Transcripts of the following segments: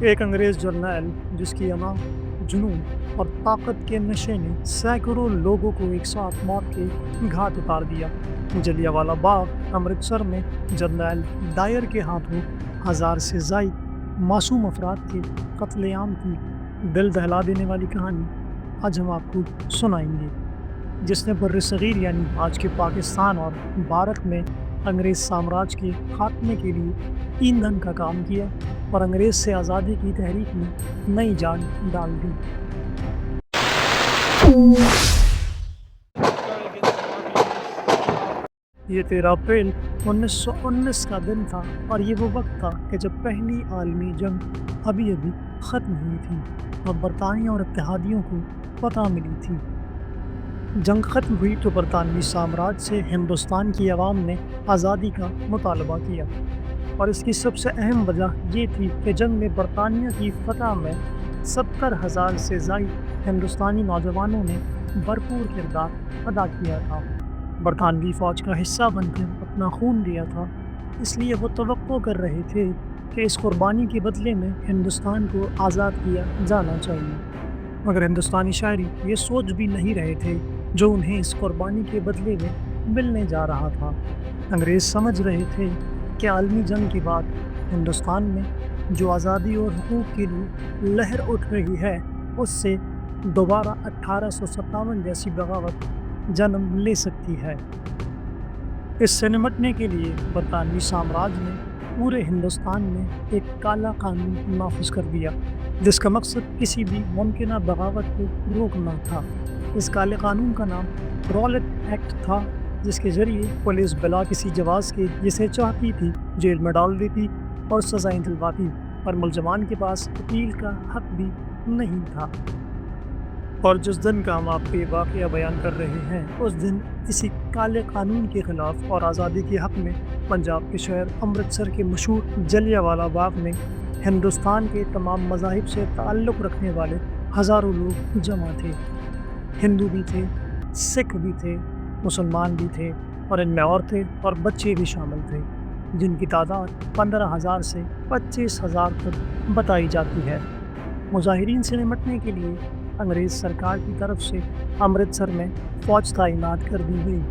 एक अंग्रेज़ जर्नैल जिसकी अना, जुनून और ताकत के नशे ने सैकड़ों लोगों को एक साथ मौत के घाट उतार दिया। जलियांवाला बाग, अमृतसर में जर्नैल डायर के हाथों हज़ार से ज़ायद मासूम अफराद के कत्लेआम की दिल दहला देने वाली कहानी आज हम आपको सुनाएंगे, जिसने बर्र-ए-सग़ीर यानी आज के पाकिस्तान और भारत में अंग्रेज़ साम्राज्य के खात्मे के लिए ईंधन का काम किया और अंग्रेज़ से आज़ादी की तहरीक में नई जान डाल दी। ये 13 अप्रैल 1919 का दिन था और ये वो वक्त था कि जब पहली आलमी जंग अभी-अभी ख़त्म हुई थी और बरतानिया और इत्तेहादियों को फतह मिली थी। जंग ख़त्म हुई तो बरतानवी साम्राज्य से हिंदुस्तान की आवाम ने आज़ादी का मुतालबा किया और इसकी सबसे अहम वजह ये थी कि जंग में बरतानिया की फतह में 70,000 से ज़ायद हिंदुस्तानी नौजवानों ने भरपूर किरदार अदा किया था। बरतानवी फ़ौज का हिस्सा बनकर अपना खून दिया था, इसलिए वो तवक्को कर रहे थे कि इस कुर्बानी के बदले में हिंदुस्तान को आज़ाद किया जाना चाहिए। मगर हिंदुस्तानी शायरी ये सोच भी नहीं रहे थे जो उन्हें इस कुर्बानी के बदले में मिलने जा रहा था। अंग्रेज़ समझ रहे थे कि आलमी जंग के बाद हिंदुस्तान में जो आज़ादी और हुकूक के लिए लहर उठ रही है, उससे दोबारा 1857 जैसी बगावत जन्म ले सकती है। इससे निपटने के लिए बरतानवी साम्राज्य ने पूरे हिंदुस्तान में एक काला कानून नाफिज कर दिया, जिसका मकसद किसी भी मुमकिन बगावत को रोकना था। इस काले कानून का नाम रॉलेट एक्ट था, जिसके ज़रिए पुलिस बिला किसी जवाज़ के जिसे चाहती थी जेल में डाल देती और सज़ाएं दिलवाती, पर मुलजमान के पास अपील का हक भी नहीं था। और जिस दिन का हम आपको ये वाक़या बयान कर रहे हैं, उस दिन इसी काले कानून के ख़िलाफ़ और आज़ादी के हक़ में पंजाब के शहर अमृतसर के मशहूर जलियांवाला बाग में हिंदुस्तान के तमाम मज़ाहिब से ताल्लुक़ रखने वाले हज़ारों लोग जमा थे। हिंदू भी थे, सिख भी थे, मुसलमान भी थे और इनमें औरतें और बच्चे भी शामिल थे, जिनकी तादाद 15,000 से 25,000 तक बताई जाती है। मुजाहिरीन से निपटने के लिए अंग्रेज़ सरकार की तरफ से अमृतसर में फ़ौज तैनात कर दी गई।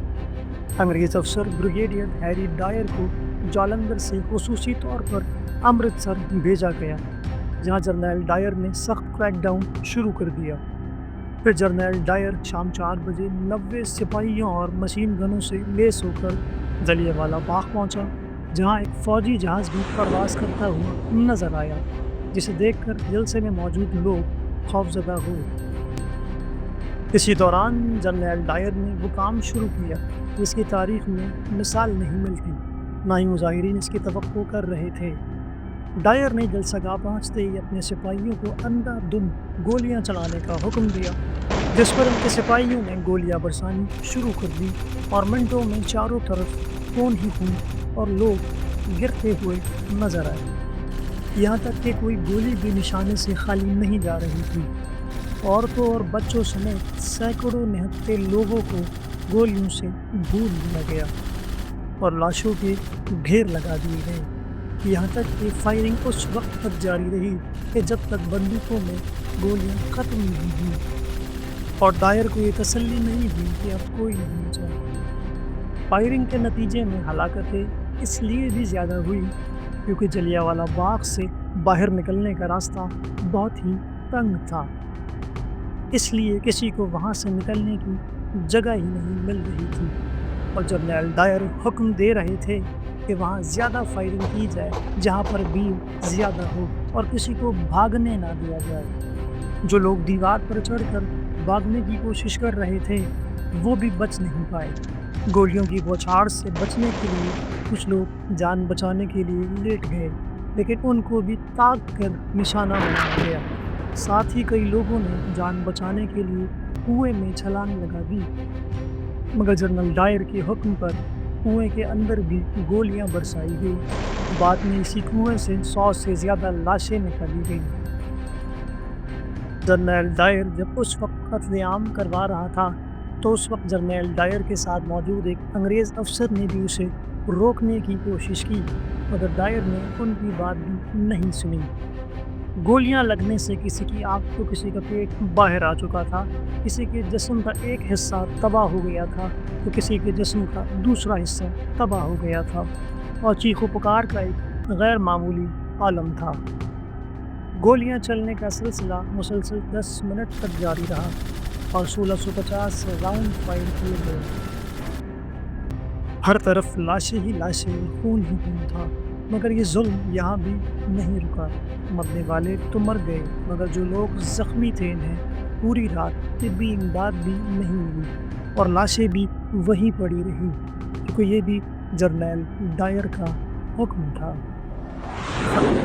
अंग्रेज़ अफसर ब्रिगेडियर हैरी डायर को जालंधर से खुसूसी तौर पर अमृतसर भेजा गया, जहां जनरल डायर ने सख्त क्रैकडाउन शुरू कर दिया। फिर जनरल डायर शाम 4 बजे 90 सिपाहियों और मशीन गनों से लैस होकर जलियांवाला बाग पहुंचा, जहां एक फ़ौजी जहाज़ भी परवाज़ करता हुआ नज़र आया, जिसे देखकर जलसे में मौजूद लोग खौफज़दा हुए। इसी दौरान जनरल डायर ने वो काम शुरू किया जिसकी तारीख़ में मिसाल नहीं मिलती, ना ही मुजाहिरीन इसकी तवक्को कर रहे थे। डायर ने जलसागाह पहुँचते ही अपने सिपाहियों को अंधाधुंध गोलियां चलाने का हुक्म दिया, जिस पर उनके सिपाहियों ने गोलियां बरसानी शुरू कर दी और मिनटों में चारों तरफ खून ही खून और लोग गिरते हुए नजर आए। यहाँ तक कि कोई गोली भी निशाने से खाली नहीं जा रही थी। औरतों और बच्चों समेत सैकड़ों निहत्थे लोगों को गोलियों से भून दिया गया और लाशों के ढेर लगा दिए गए। यहाँ तक कि फायरिंग उस वक्त तक जारी रही कि जब तक बंदूकों में गोलियां ख़त्म नहीं हुई और डायर को ये तसल्ली नहीं हुई कि अब कोई नहीं बचा। फायरिंग के नतीजे में हलाकतें इसलिए भी ज़्यादा हुई क्योंकि जलियांवाला बाग से बाहर निकलने का रास्ता बहुत ही तंग था, इसलिए किसी को वहाँ से निकलने की जगह ही नहीं मिल रही थी और जनरल डायर हुक्म दे रहे थे कि वहाँ ज़्यादा फायरिंग की जाए, जहाँ पर भीड़ ज़्यादा हो और किसी को भागने ना दिया जाए। जो लोग दीवार पर चढ़कर भागने की कोशिश कर रहे थे, वो भी बच नहीं पाए। गोलियों की बौछार से बचने के लिए कुछ लोग जान बचाने के लिए लेट गए, लेकिन उनको भी ताक कर निशाना बनाया गया। साथ ही कई लोगों ने जान बचाने के लिए कुएं में छलांग लगा दी, मगर जनरल डायर के हुक्म पर कुएं के अंदर भी गोलियां बरसाई गई। बाद में इसी कुएं से 100 से ज़्यादा लाशें निकाली गई। जनरल डायर जब उस वक्त कत्लेआम करवा रहा था, तो उस वक्त जनरल डायर के साथ मौजूद एक अंग्रेज़ अफसर ने भी उसे रोकने की कोशिश की, मगर डायर ने उनकी बात भी नहीं सुनी। گولیاں لگنے سے کسی کی آنکھ تو کسی کا پیٹ باہر آ چکا تھا، کسی کے جسم کا ایک حصہ تباہ ہو گیا تھا تو کسی کے جسم کا دوسرا حصہ تباہ ہو گیا تھا، اور چیخ و پکار کا ایک غیر معمولی عالم تھا۔ گولیاں چلنے کا سلسلہ مسلسل 10 منٹ تک جاری رہا اور 1650 راؤنڈ فائر کیے گئے۔ ہر طرف لاشیں ہی لاشیں اور خون ہی خون تھا، مگر یہ ظلم یہاں بھی نہیں رکا۔ مرنے والے تو مر گئے، مگر جو لوگ زخمی تھے انہیں پوری رات طبی امداد بھی نہیں ملی اور لاشیں بھی وہیں پڑی رہی، کیونکہ یہ بھی جنرل ڈائر کا حکم تھا۔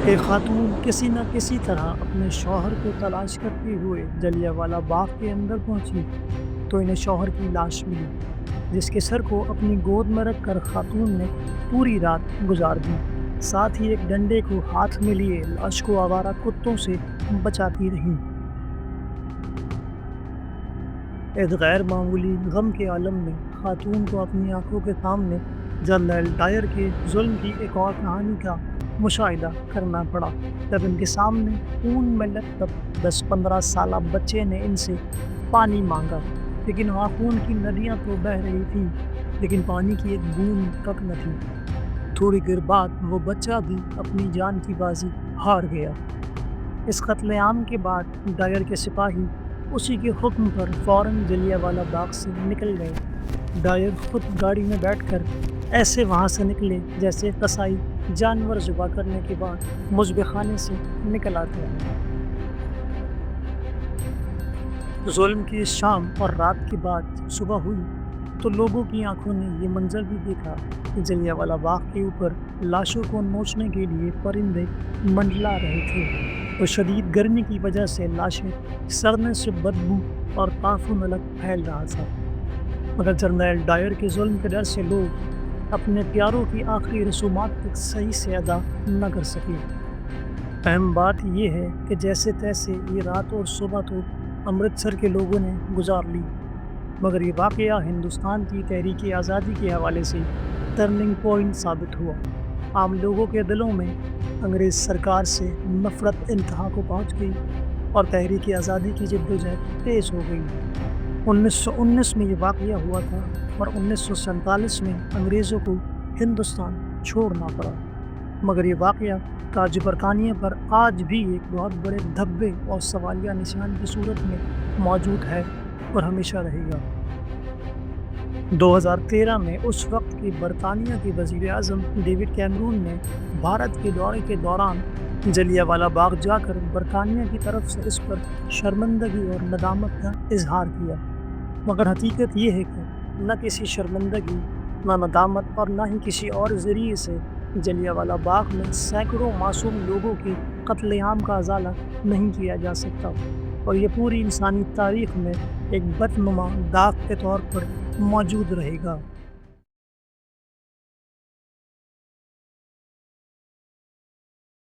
ایک خاتون کسی نہ کسی طرح اپنے شوہر کو تلاش کرتے ہوئے جلیانوالہ باغ کے اندر پہنچی تو انہیں شوہر کی لاش ملی، جس کے سر کو اپنی گود میں رکھ کر خاتون نے پوری رات گزار دی، ساتھ ہی ایک ڈنڈے کو ہاتھ میں لیے لاش کو آوارہ کتوں سے بچاتی رہی۔ ایک غیر معمولی غم کے عالم میں خاتون کو اپنی آنکھوں کے سامنے جنرل ڈائر کے ظلم کی ایک اور کہانی کا مشاہدہ کرنا پڑا، جب ان کے سامنے خون میں لتپت 10-15 سالہ بچے نے ان سے پانی مانگا، لیکن وہاں خون کی ندیاں تو بہہ رہی تھیں، لیکن پانی کی ایک بوند تک نہ تھی۔ تھوڑی دیر بعد وہ بچہ بھی اپنی جان کی بازی ہار گیا۔ اس قتل عام کے بعد ڈائر کے سپاہی اسی کے حکم پر فوراً جلیانوالہ باغ سے نکل گئے۔ ڈائر خود گاڑی میں بیٹھ کر ایسے وہاں سے نکلے جیسے قصائی جانور ذبح کرنے کے بعد مذبح خانے سے نکل آتے ہیں۔ ظلم کی اس شام اور رات کے بعد صبح ہوئی تو لوگوں کی آنکھوں نے یہ منظر بھی دیکھا کہ جلیانوالہ باغ کے اوپر لاشوں کو نوچنے کے لیے پرندے منڈلا رہے تھے، اور شدید گرمی کی وجہ سے لاشیں سڑنے سے بدبو اور تعفن الگ پھیل رہا تھا، مگر جنرل ڈائر کے ظلم کے ڈر سے لوگ اپنے پیاروں کی آخری رسومات تک صحیح سے ادا نہ کر سکے۔ اہم بات یہ ہے کہ جیسے تیسے یہ رات اور صبح تو امرتسر کے لوگوں نے گزار لی، مگر یہ واقعہ ہندوستان کی تحریک آزادی کے حوالے سے ٹرننگ پوائنٹ ثابت ہوا۔ عام لوگوں کے دلوں میں انگریز سرکار سے نفرت انتہا کو پہنچ گئی اور تحریک آزادی کی جدوجہد تیز ہو گئی۔ 1919 میں یہ واقعہ ہوا تھا اور 1947 میں انگریزوں کو ہندوستان چھوڑنا پڑا، مگر یہ واقعہ تاج برطانیہ پر آج بھی ایک بہت بڑے دھبے اور سوالیہ نشان کی صورت میں موجود ہے اور ہمیشہ رہے گا۔ 2013 میں اس وقت کے برطانیہ کے وزیر اعظم ڈیوڈ کیمرون نے بھارت کے دورے کے دوران جلیانوالہ باغ جا کر برطانیہ کی طرف سے اس پر شرمندگی اور ندامت کا اظہار کیا، مگر حقیقت یہ ہے کہ نہ کسی شرمندگی، نہ ندامت اور نہ ہی کسی اور ذریعے سے جلیانوالہ باغ میں سینکڑوں معصوم لوگوں کے قتل عام کا ازالہ نہیں کیا جا سکتا، اور یہ پوری انسانی تاریخ میں ایک بدنما داغ کے طور پر موجود رہے گا۔